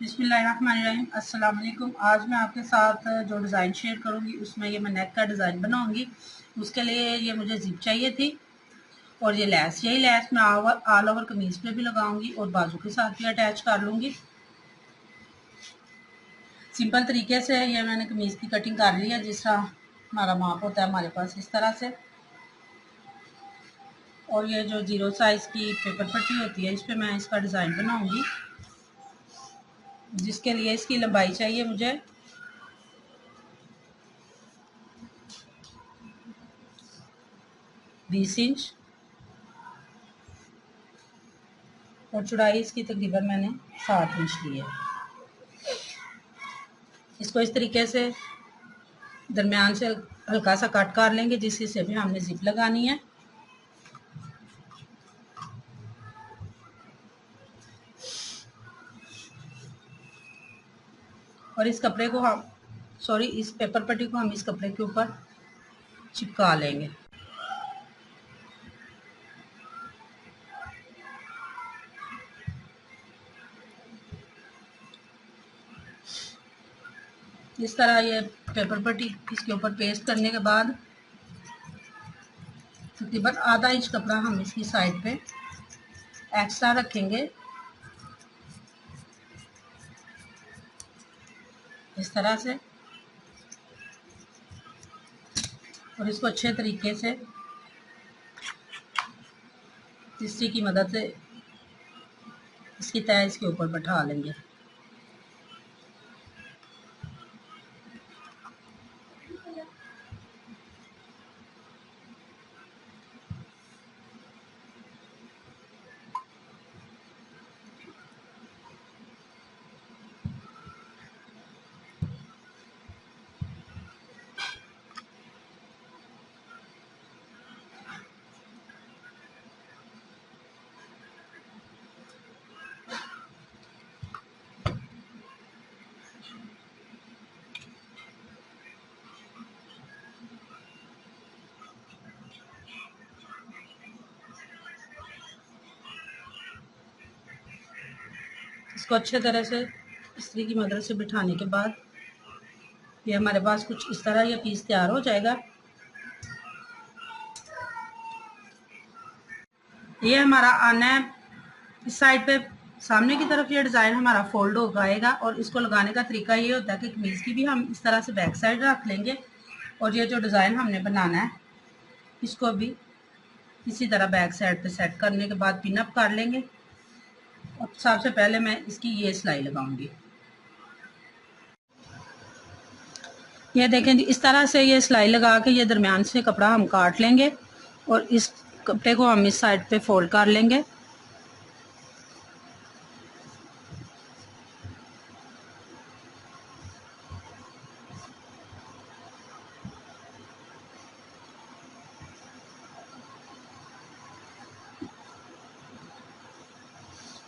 बिस्मिल्लाहिर्रहमानिर्रहीम। अस्सलाम वालेकुम। आज मैं आपके साथ जो डिज़ाइन शेयर करूंगी उसमें ये मैं नेक का डिज़ाइन बनाऊंगी। उसके लिए ये मुझे जिप चाहिए थी और ये लैस, यही लैस मैं ऑल ओवर कमीज पे भी लगाऊंगी और बाजू के साथ भी अटैच कर लूंगी। सिंपल तरीके से ये मैंने कमीज की कटिंग कर ली है, जिस तरह हमारा माप होता है हमारे पास इस तरह से। और ये जो 0 साइज की पेपर पट्टी होती है इस पर मैं इसका डिज़ाइन बनाऊंगी, जिसके लिए इसकी लंबाई चाहिए मुझे 20 इंच और चौड़ाई इसकी तकरीबन मैंने 7 इंच ली है। इसको इस तरीके से दरमियान से हल्का सा कट कर लेंगे, जिस हिस्से पे हमने जिप लगानी है। और इस कपड़े को इस पेपर पट्टी को हम इस कपड़े के ऊपर चिपका लेंगे। इस तरह ये पेपर पट्टी इसके ऊपर पेस्ट करने के बाद तकरीबन आधा इंच कपड़ा हम इसकी साइड पे एक्स्ट्रा रखेंगे, इस तरह से। और इसको अच्छे तरीके से तीसरी की मदद से इसकी तय इसके ऊपर बैठा लेंगे। इसको अच्छे तरह से इस्त्री की मदद से बिठाने के बाद ये हमारे पास कुछ इस तरह ये पीस तैयार हो जाएगा। ये हमारा आना है इस साइड पे, सामने की तरफ ये डिज़ाइन हमारा फोल्ड हो आएगा। और इसको लगाने का तरीका ये होता है कि कमीज़ की भी हम इस तरह से बैक साइड रख लेंगे और ये जो डिज़ाइन हमने बनाना है इसको भी इसी तरह बैक साइड पे सेट करने के बाद पिन अप कर लेंगे। और सबसे पहले मैं इसकी ये सिलाई लगाऊंगी। ये देखें जी, इस तरह से ये सिलाई लगा के ये दरमियान से कपड़ा हम काट लेंगे और इस कपड़े को हम इस साइड पे फोल्ड कर लेंगे।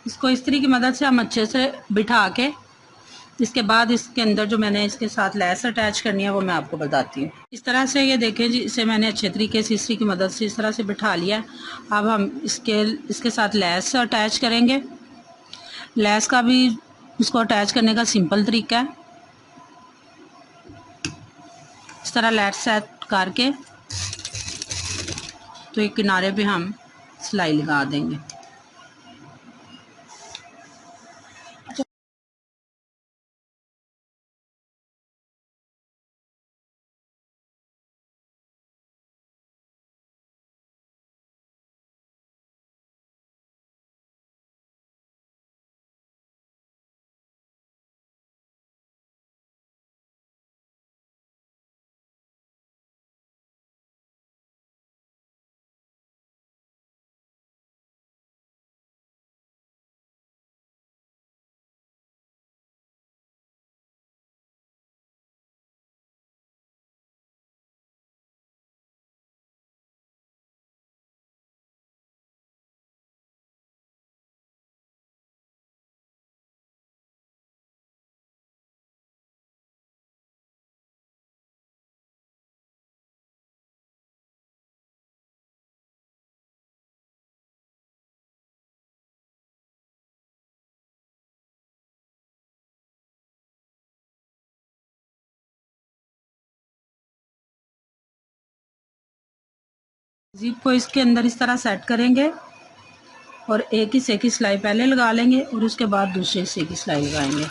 इसको इस्त्री की मदद से हम अच्छे से बिठा के इसके बाद इसके अंदर जो मैंने इसके साथ लैस अटैच करनी है वो मैं आपको बताती हूँ। इस तरह से ये देखें जी, इसे मैंने अच्छे तरीके से इस्त्री की मदद से इस तरह से बिठा लिया। अब हम इसके साथ लैस अटैच करेंगे। लैस का भी इसको अटैच करने का सिंपल तरीका है। इस तरह लैस सेट करके तो एक किनारे पे हम सिलाई लगा देंगे। जिप को इसके अंदर इस तरह सेट करेंगे और एक हिस्से की सिलाई पहले लगा लेंगे और उसके बाद दूसरे हिस्से की सिलाई लगाएंगे।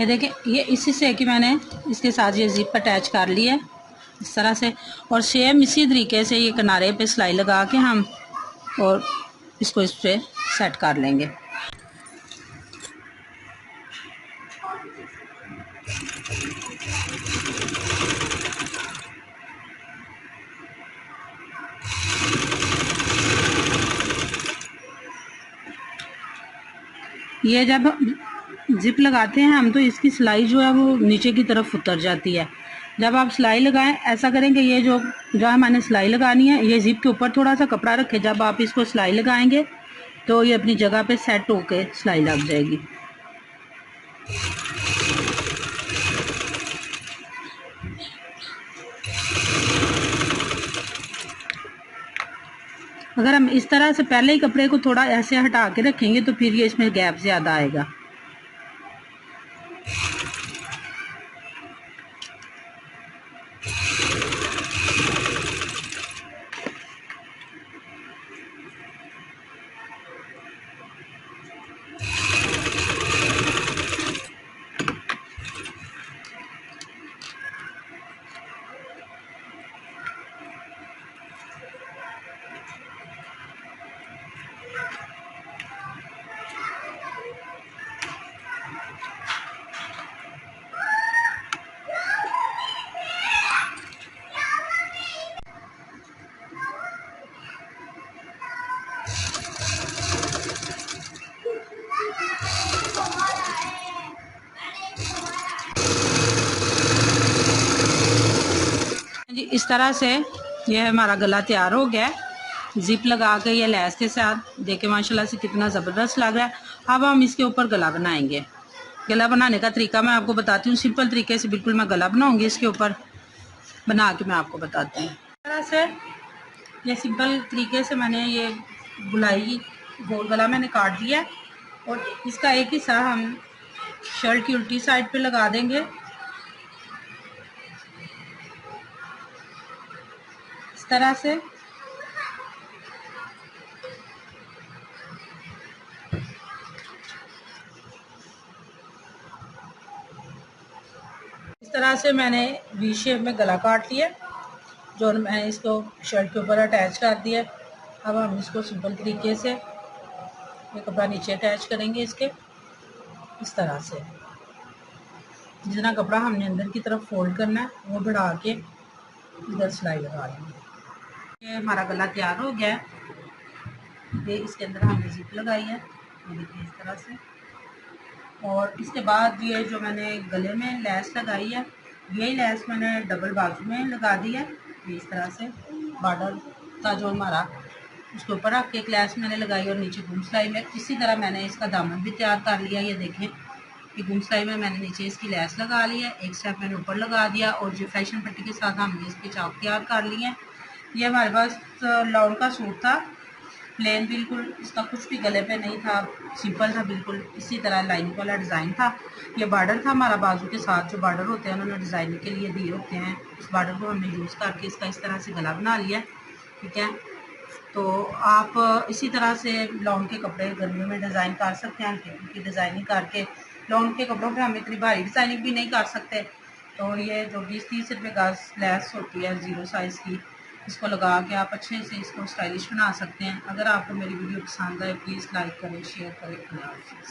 ये देखें, ये इसी से कि मैंने इसके साथ ये जिप अटैच कर ली है इस तरह से, और सेम इसी तरीके से ये किनारे पे सिलाई लगा के हम और इसको इस पे सेट कर लेंगे। ये जब जिप लगाते हैं हम तो इसकी सिलाई जो है वो नीचे की तरफ उतर जाती है। जब आप सिलाई लगाएं ऐसा करेंगे, ये जो मैंने सिलाई लगानी है ये जिप के ऊपर थोड़ा सा कपड़ा रखे, जब आप इसको सिलाई लगाएंगे तो ये अपनी जगह पे सेट होके सिलाई लग जाएगी। अगर हम इस तरह से पहले ही कपड़े को थोड़ा ऐसे हटा के रखेंगे तो फिर ये इसमें गैप ज़्यादा आएगा। जी इस तरह से ये हमारा गला तैयार हो गया है। जिप लगा के ये लैस के साथ देखे माशाल्लाह से कितना ज़बरदस्त लग रहा है। अब हम इसके ऊपर गला बनाएंगे। गला बनाने का तरीका मैं आपको बताती हूँ, सिंपल तरीके से बिल्कुल मैं गला बनाऊंगी, इसके ऊपर बना के मैं आपको बताती हूँ। इस तरह से ये सिंपल तरीके से मैंने ये गुलाई गोल गला मैंने काट दिया और इसका एक हिस्सा हम शर्ट की उल्टी साइड पे लगा देंगे इस तरह से। इस तरह से मैंने वी शेप में गला काट लिया, जो मैंने इसको शर्ट के ऊपर अटैच कर दिया। अब हम इसको सिंपल तरीके से ये कपड़ा नीचे अटैच करेंगे इसके इस तरह से। जितना कपड़ा हमने अंदर की तरफ फोल्ड करना है वो बढ़ा के इधर सिलाई लगा लेंगे। ये हमारा गला तैयार हो गया है। ये इसके अंदर हमने जिप लगाई है, ये देखिए इस तरह से। और इसके बाद ये जो मैंने गले में लैस लगाई है, यही लैस मैंने डबल बाजू में लगा दी है। ये इस तरह से बॉर्डर था जो हमारा, उसके ऊपर रख के एक लैस मैंने लगाई और नीचे गुम सिलाई में इसी तरह मैंने इसका दामन भी तैयार कर लिया। ये देखें कि गुम सिलाई में मैंने नीचे इसकी लैस लगा ली है, एक स्टेप मैंने ऊपर लगा दिया और जो फैशन पट्टी के साथ हमने इसके चाक तैयार कर लिए हैं। ये हमारे पास लॉन का सूट था प्लेन बिल्कुल, इसका कुछ भी गले पे नहीं था, सिंपल था बिल्कुल। इसी तरह लाइनिंग वाला डिज़ाइन था। ये बॉर्डर था हमारा, बाजू के साथ जो बॉर्डर होते हैं उन्होंने डिज़ाइनिंग के लिए दिए होते हैं, उस बॉर्डर को हमने यूज़ करके इसका इस तरह से गला बना लिया। ठीक है, तो आप इसी तरह से लॉन्ग के कपड़े गर्मियों में डिज़ाइन कर सकते हैं, हल्की की डिज़ाइनिंग करके। लॉन्ग के कपड़ों पे हम इतनी भारी डिज़ाइनिंग भी नहीं कर सकते, तो ये जो 20-30 रुपये गज लेस होती है 0 साइज़ की, इसको लगा के आप अच्छे से इसको स्टाइलिश बना सकते हैं। अगर आपको मेरी वीडियो पसंद आए प्लीज़ लाइक करें, शेयर करें। अल्लाह हाफ़िज़।